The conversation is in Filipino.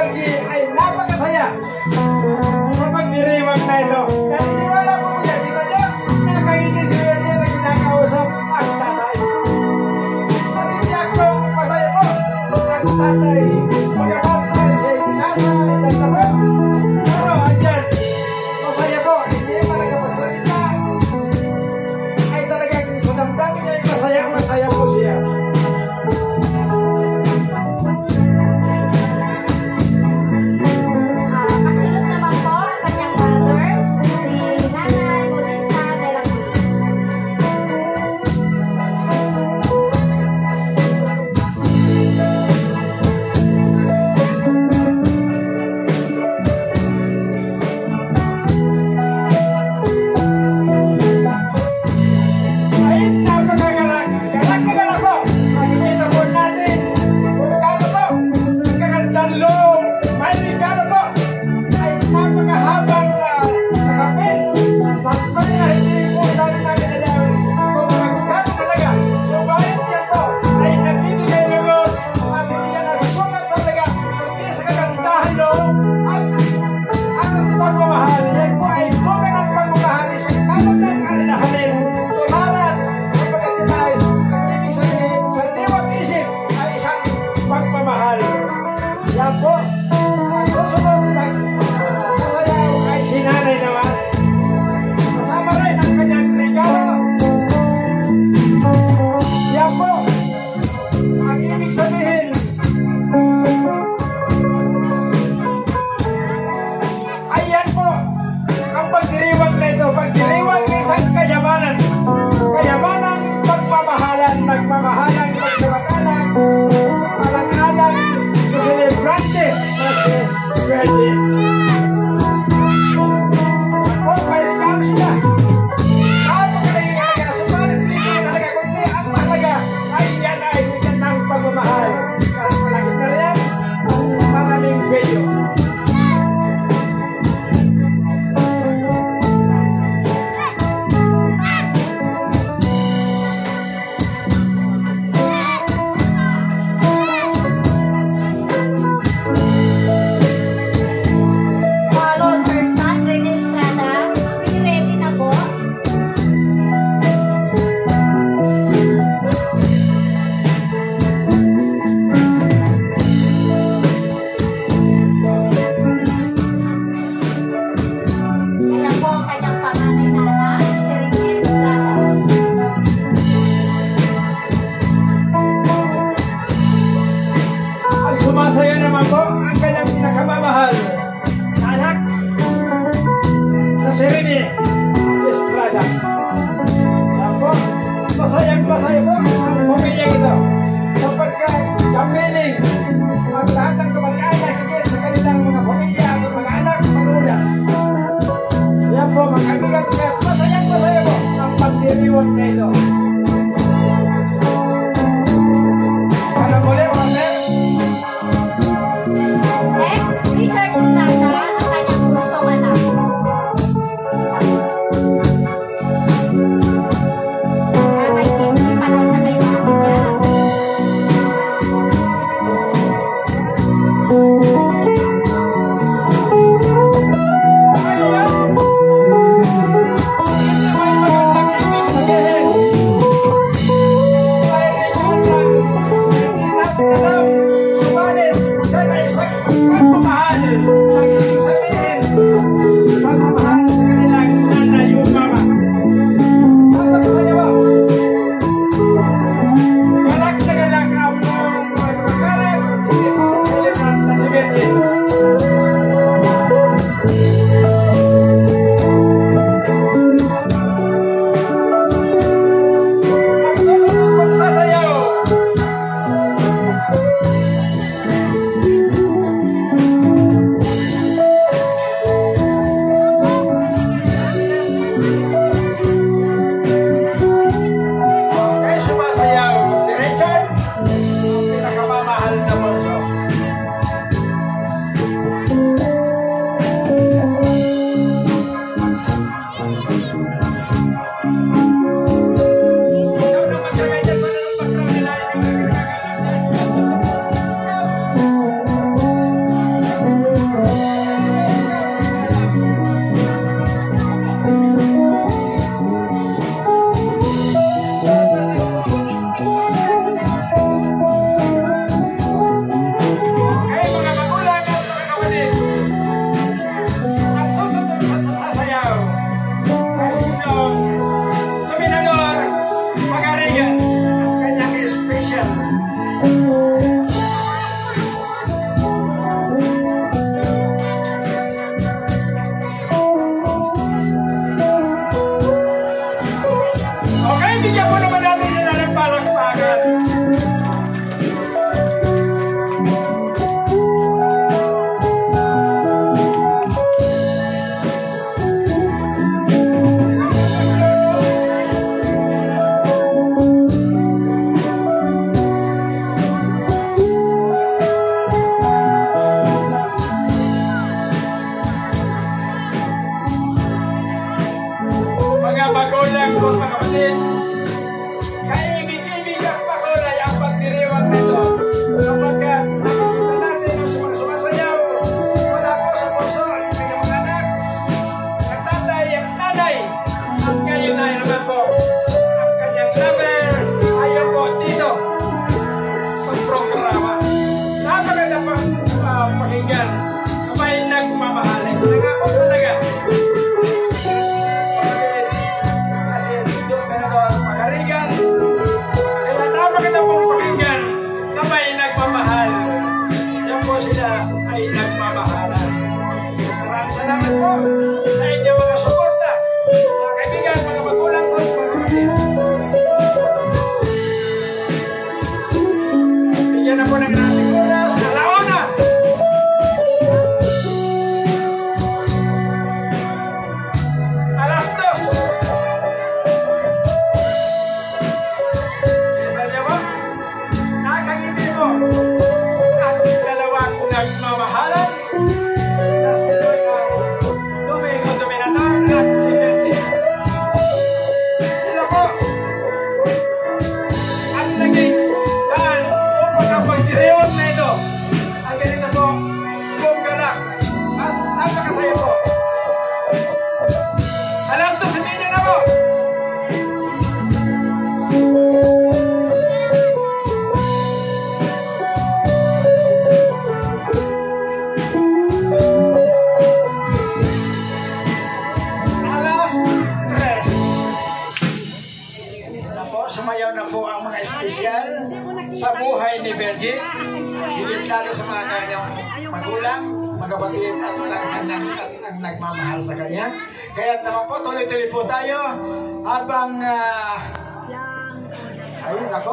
Porgy ay napakasaya sa pagdiriwang na ito. Naniniwala po ko yan. Kita niyo, nakangiti si Virgie na kinakausap ang tatay. Natitiyak kong masaya po ang tatay. Pagkakat na siya nasa itatapon. Pero andyan, masaya po. Hindi man nagkapagsalita. Ay talagang sa damdamin niya ay masaya po siya. Kasunod naman po ang kanyang mother, si Nanay Bautista de la Cruz. Ay, napakagalak. Galak na galak po. Makikita po natin kung gaano po ang kagandang loob. May regalo po. Ay, napakahabang nakapin. Pagkaya na hindi po namin alam kung magkano talaga. Subalit yan po ay nagbibigay lugod at hindi yan nasusukat sa talaga kundi sa kagandahan loob at ang pagmamahal. Yan po ay bunga ng pagmamahal. Isang tanong ng alalahanin. Tularan. Kapagkat yan ay ang ibig sabihin sa diwat isip ay isang pagmamahal. Yan po. Ang susunod ng sasayaw ay si Nanay naman. Kasama rin ang kanyang regalo. Yan po. Ang ibig sabihin ayan po ang pagdiriwang na ito. Pagdiriwang ng isang kayamanan. Kayamanang pagmamahalan. Magmamahalang magkamag-anak. Alang-alang sa celebrante na si Virgie. Po, may regalo sila. Napakalaking halaga. Subalit hindi ko yung halaga. Kundi ang mahalaga ay yan ay hujan ng pagmamahal. Kahit malakit na rin ang maraming video. ang mga espesyal sa buhay ni Virgin. Higit lalo sa mga kanyang magulang, magkapatid at ang nagmamahal sa kanya. Kaya naman po, tuloy-tuloy po tayo habang ayun ako.